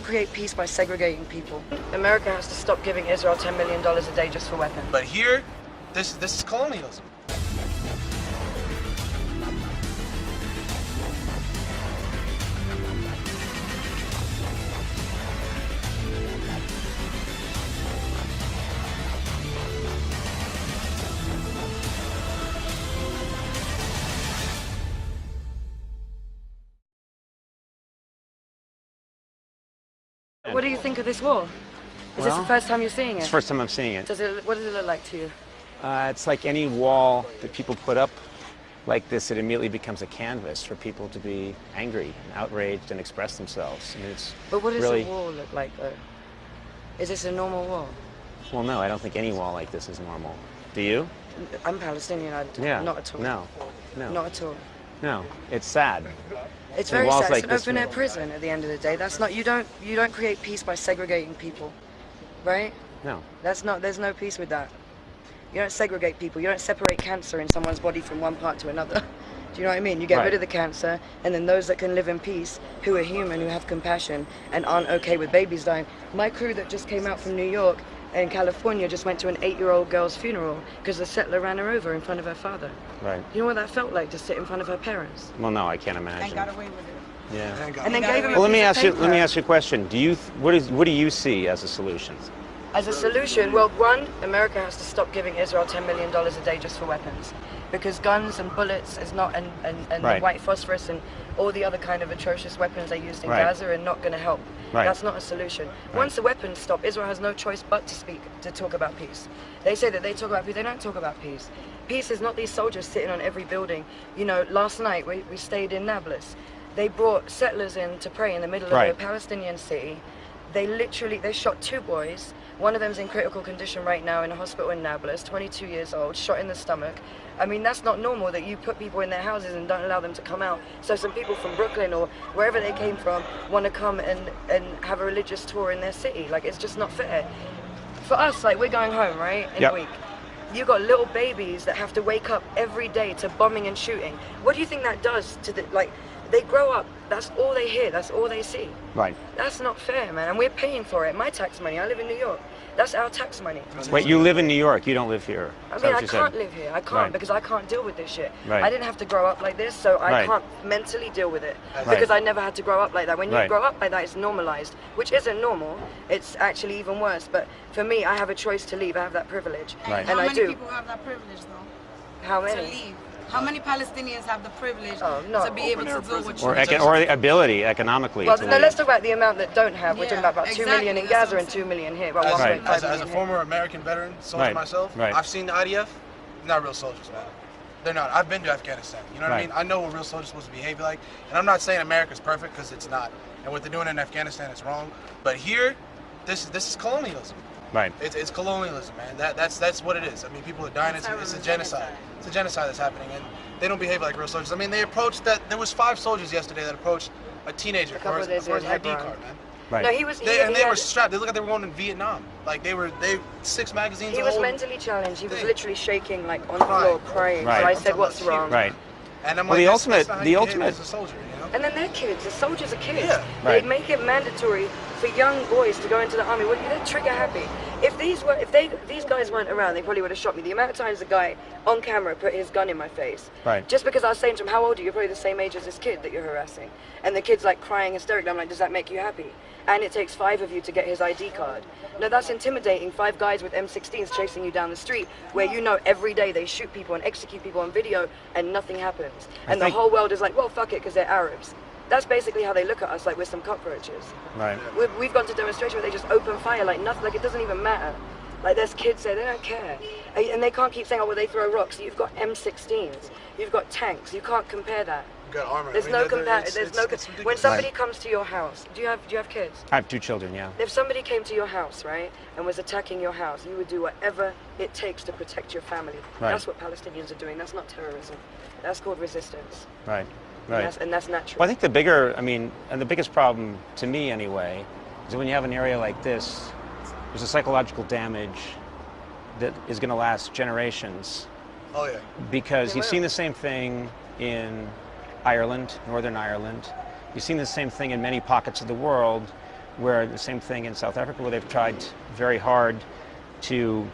create peace by segregating people. America has to stop giving Israel $10 million a day just for weapons. But here, this is colonialism. What do you think of this war? Is this the first time you're seeing it? It's the first time I'm seeing it. What does it look like to you? It's like any wall that people put up like this, it immediately becomes a canvas for people to be angry and outraged and express themselves. I mean, it's But what does really... a wall look like, though? Is this a normal wall? Well, no, I don't think any wall like this is normal. Do you? I'm Palestinian. Yeah. Not at all. No. Not at all. No. It's sad. It's very sad. Like it's an open air prison at the end of the day. That's not, you don't create peace by segregating people, right? No. There's no peace with that. You don't segregate people. You don't separate cancer in someone's body from one part to another. Do you know what I mean? You get rid of the cancer, and then those that can live in peace, who are human, who have compassion, and aren't okay with babies dying. My crew that just came out from New York and California just went to an 8-year-old girl's funeral because the settler ran her over in front of her father. Right. You know what that felt like, to sit in front of her parents? Well, no, I can't imagine. And got away with it. Yeah. And then gave him Well, let me ask you a paper. question. What do you see as a solution? As a solution, well, one, America has to stop giving Israel $10 million a day just for weapons. Because guns and bullets is not, and the white phosphorus and all the other kind of atrocious weapons they used in Gaza are not going to help. That's not a solution. Once the weapons stop, Israel has no choice but to talk about peace. They say that they talk about peace, they don't talk about peace. Peace is not these soldiers sitting on every building. You know, last night we stayed in Nablus. They brought settlers in to pray in the middle of a Palestinian city. They shot 2 boys. One of them's in critical condition right now in a hospital in Nablus, 22 years old, shot in the stomach. I mean, that's not normal that you put people in their houses and don't allow them to come out. So some people from Brooklyn or wherever they came from want to come and have a religious tour in their city. Like, it's just not fair. For us, like, we're going home, right, in a week. You got little babies that have to wake up every day to bombing and shooting. What do you think that does to the, like, they grow up, that's all they hear, that's all they see. Right. That's not fair, man, and we're paying for it. My tax money, I live in New York. That's our tax money. Wait, you live in New York, you don't live here. I mean, I can't live here. I can't because I can't deal with this shit. I didn't have to grow up like this, so I can't mentally deal with it because I never had to grow up like that. When you grow up like that, it's normalized, which isn't normal. It's actually even worse. But for me, I have a choice to leave. I have that privilege, and I do. How many people have that privilege, though? How many? To leave. How many Palestinians have the privilege to be able to do what you or the ability economically well, to no, leave. let's talk about the amount that don't have. We're talking about 2 million in Gaza and 2 million here. Well, 1.5 million as a former American veteran, soldier myself, I've seen the IDF, not real soldiers, man. They're not. I've been to Afghanistan. You know what I mean? I know what real soldiers are supposed to behave like. And I'm not saying America's perfect, because it's not. And what they're doing in Afghanistan is wrong. But here, this is colonialism. Right. It's colonialism, man. That's what it is. I mean, people are dying. It's a genocide. It's a genocide that's happening, and they don't behave like real soldiers. I mean, they approached that. There was 5 soldiers yesterday that approached a teenager for his ID card, man. Right. No, he was. They were strapped. They looked like they were going in Vietnam. Like they 6 magazines. He was mentally challenged. He was literally shaking, like on the floor, crying. Right. So I said, "What's wrong?" Right. And I'm well, like, the ultimate as a soldier, you know? And then they're kids. The soldiers are kids. Yeah. They make it mandatory for young boys to go into the army. They're trigger happy. If these guys weren't around, they probably would have shot me. The amount of times a guy on camera put his gun in my face, just because I was saying to him, "How old are you?" You're probably the same age as this kid that you're harassing. And the kid's like crying hysterically. I'm like, "Does that make you happy?" And it takes 5 of you to get his ID card. No, that's intimidating. 5 guys with M16s chasing you down the street, where you know every day they shoot people and execute people on video, and nothing happens. And the whole world is like, "Well, fuck it, because they're Arabs." That's basically how they look at us, like we're some cockroaches. Right. We've gone to demonstration where they just open fire like nothing, like it doesn't even matter. Like there's kids there, they don't care. And they can't keep saying, "Oh, well, they throw rocks." You've got M16s, you've got tanks, you can't compare that. You've got armor. There's no comparison. When somebody comes to your house, do you have kids? I have 2 children, yeah. If somebody came to your house, right, and was attacking your house, you would do whatever it takes to protect your family. Right. That's what Palestinians are doing. That's not terrorism. That's called resistance. Right. Right. And that's natural. Well, I think the biggest problem to me anyway, is that when you have an area like this, there's a psychological damage that is going to last generations. Oh yeah. Because you've seen the same thing in Ireland, Northern Ireland. You've seen the same thing in many pockets of the world where the same thing in South Africa, where they've tried very hard to,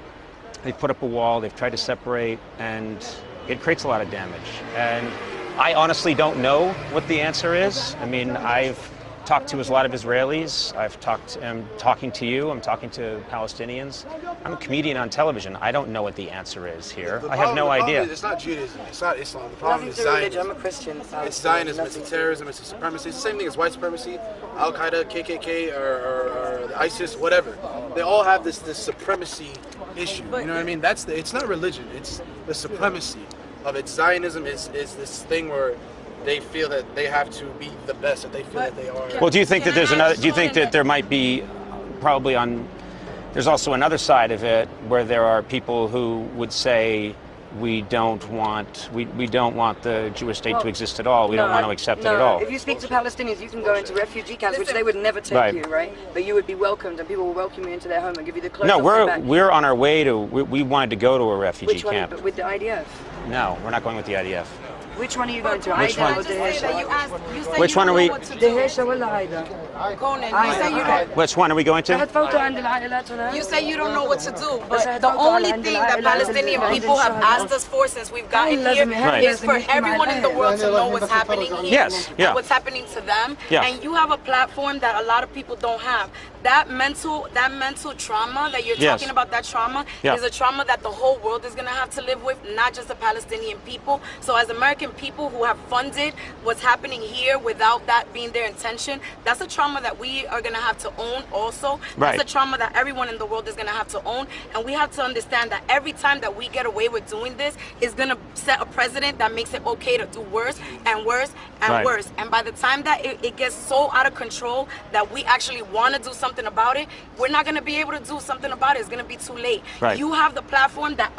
they've put up a wall, they've tried to separate, and it creates a lot of damage. And I honestly don't know what the answer is. I mean, I've talked to a lot of Israelis. I'm talking to you. I'm talking to Palestinians. I'm a comedian on television. I don't know what the answer is here. I have no idea. It's not Judaism. It's not Islam. The problem is Zionism. I'm a Christian. It's Zionism. It's a terrorism. It's a supremacy. It's the same thing as white supremacy, Al Qaeda, KKK, or ISIS, whatever. They all have this supremacy issue. You know what I mean? It's not religion. It's the supremacy of it. Zionism is this thing where they feel that they have to be the best, that they feel that they are. Well, do you think that there's another, do you think that there might be probably there's also another side of it where there are people who would say we don't want the Jewish state to exist at all. We don't want to accept it at all. If you speak to Palestinians, you can go into refugee camps, which they would never take you, right? But you would be welcomed, and people will welcome you into their home and give you the clothes. No, we're on our way to. We wanted to go to a refugee camp. But with the IDF? No, we're not going with the IDF. Which one are you going to? Which one? Which one are we? Conan, you say you don't. Which one are we going to? You say you don't know what to do, but the only thing that Palestinian people have asked us for since we've gotten here is for everyone in the world to know what's happening here, and what's happening to them. And you have a platform that a lot of people don't have. That mental trauma that you're talking about, that trauma is a trauma that the whole world is going to have to live with, not just the Palestinian people. So as American people who have funded what's happening here without that being their intention, that's a trauma that we are going to have to own also. That's a trauma that everyone in the world is going to have to own. And we have to understand that every time that we get away with doing this, is going to set a precedent that makes it okay to do worse and worse and worse. And by the time that it gets so out of control that we actually want to do something about it, we're not going to be able to do something about it. It's going to be too late. You have the platform that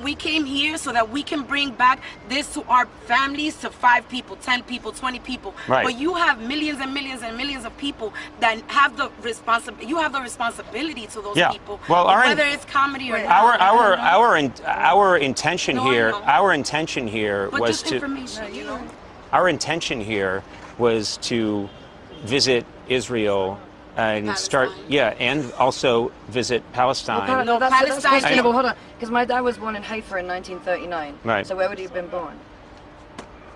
we came here so that we can bring back this to our families, to 5 people, 10 people, 20 people. But you have millions and millions and millions of people that have the responsibility. You have the responsibility to those people. Well, whether it's comedy or not. Our intention here. Our intention here was to. Our intention here was to visit Israel and Palestine. and also visit Palestine. No, that's questionable. Hold on, because my dad was born in Haifa in 1939. Right. So where would he have been born?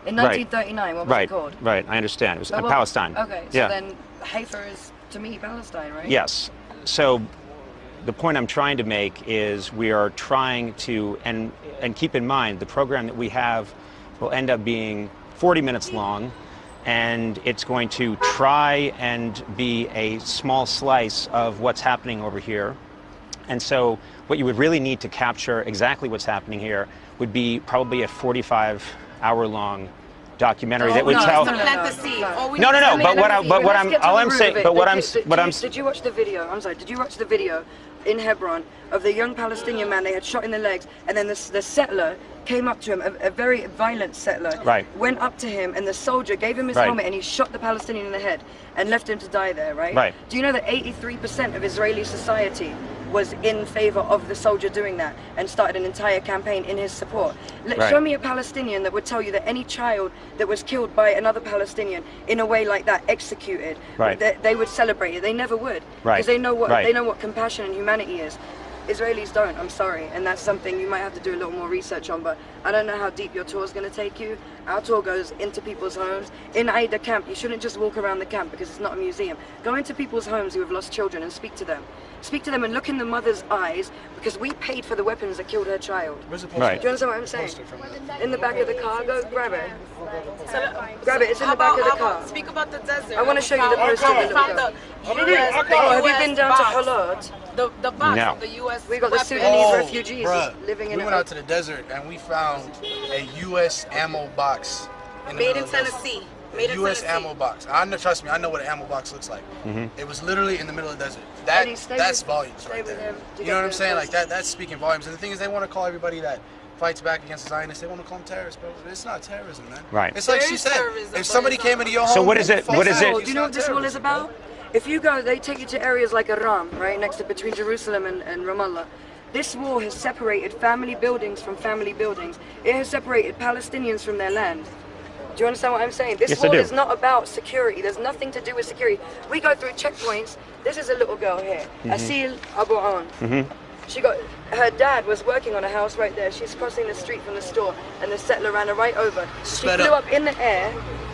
In 1939, what was it called? Right, I understand. It was Palestine. Okay, so then Haifa is, to me, Palestine, right? Yes. So the point I'm trying to make is we are trying to, and keep in mind, the program that we have will end up being 40 minutes long, and it's going to try and be a small slice of what's happening over here. And so what you would really need to capture exactly what's happening here would be probably a 45-hour-long documentary that would tell. Did you watch the video? I'm sorry. Did you watch the video in Hebron of the young Palestinian man they had shot in the legs, and then the settler came up to him, a very violent settler, went up to him, and the soldier gave him his helmet, and he shot the Palestinian in the head and left him to die there, right? Do you know that 83% of Israeli society was in favor of the soldier doing that and started an entire campaign in his support? Show me a Palestinian that would tell you that any child that was killed by another Palestinian in a way like that, executed, they would celebrate it. They never would, because they know what compassion and humanity is. Israelis don't, I'm sorry, and that's something you might have to do a little more research on, but I don't know how deep your tour is going to take you. Our tour goes into people's homes. In Aida camp, you shouldn't just walk around the camp because it's not a museum. Go into people's homes who have lost children and speak to them. Speak to them and look in the mother's eyes, because we paid for the weapons that killed her child. Where's the Do you understand what I'm saying? In the back of the car, go grab it. Grab it, it's in the back of the car. Speak about the desert. I want to show you the poster. Have you been down to Holod? The box of the U.S. We got the Sudanese refugees living in it. We went out to the desert and we found a U.S. ammo box. Made in Tennessee. U.S. ammo box. Trust me, I know what an ammo box looks like. It was literally in the middle of the desert. That's volumes right there. You know what I'm saying? Like that's speaking volumes. And the thing is, they want to call everybody that fights back against the Zionists, they want to call them terrorists, bro. It's not terrorism, man. It's like she said. If somebody came into your home, so what is it? What is it? Do you know what this wall is about? If you go, they take you to areas like Aram, right next to between Jerusalem and Ramallah. This wall has separated family buildings from family buildings. It has separated Palestinians from their land. Do you understand what I'm saying? This war is not about security. There's nothing to do with security. We go through checkpoints. This is a little girl here. Asil Abu'an. Her dad was working on a house right there. She's crossing the street from the store, and the settler ran her right over. She flew up in the air,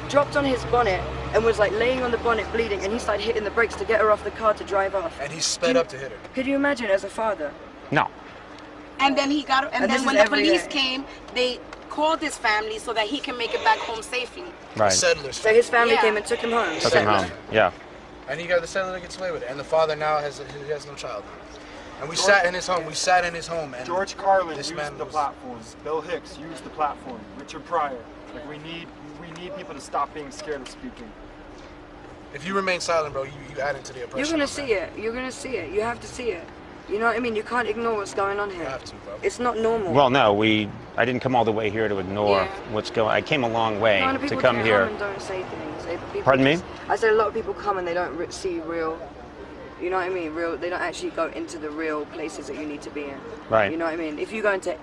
dropped on his bonnet, and was like laying on the bonnet bleeding, and he started hitting the brakes to get her off the car to drive off. And he sped up to hit her. Could you imagine as a father? No. And then he got, and then when the police came, they called his family so that he can make it back home safely. Right. The settlers. So his family came and took him home. Took him home. Yeah. And he got the settler gets away with it, and the father now has no child. And we sat in his home. We sat in his home. And George Carlin used the platform. Bill Hicks used the platform. Richard Pryor. Like we need people to stop being scared of speaking. If you remain silent, bro, you add into the oppression. You're gonna see it. You're gonna see it. You have to see it. You know what I mean? You can't ignore what's going on here. You have to, bro. It's not normal. Well, no, I didn't come all the way here to ignore what's going. I came a long way to come here. Come and don't say things. Pardon me? I said a lot of people come and they don't see real. You know what I mean? They don't actually go into the real places that you need to be in. Right. You know what I mean? If you go into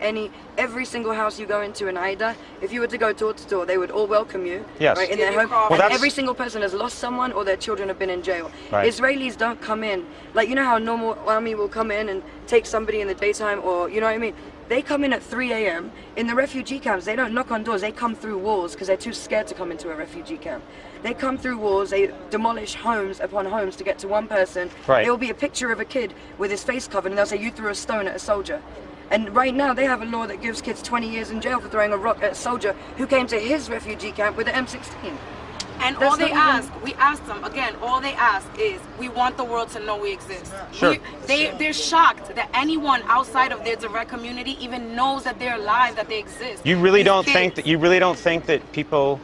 every single house you go into in Aida, if you were to go door to door, they would all welcome you. Yes. Right, in their home. Well, and every single person has lost someone or their children have been in jail. Right. Israelis don't come in. Like, you know how a normal army will come in and take somebody in the daytime, or, you know what I mean? They come in at 3 a.m. In the refugee camps, they don't knock on doors. They come through walls because they're too scared to come into a refugee camp. They come through walls, they demolish homes upon homes to get to one person. Right. There will be a picture of a kid with his face covered and they'll say, you threw a stone at a soldier. And right now they have a law that gives kids 20 years in jail for throwing a rock at a soldier who came to his refugee camp with an M16. And all they ask, we asked them, again, all they ask is, we want the world to know we exist. Sure. They're shocked that anyone outside of their direct community even knows that they're alive, that they exist. You really don't think that people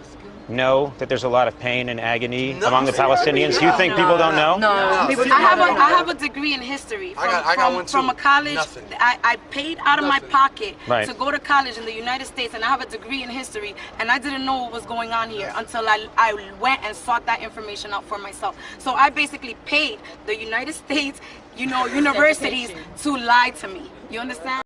know that there's a lot of pain and agony among the Palestinians? You think people don't know? No. I have a degree in history from a college. I paid out of my pocket to go to college in the United States, and I have a degree in history, and I didn't know what was going on here until I went and sought that information out for myself. So I basically paid the United States, universities to lie to me. You understand?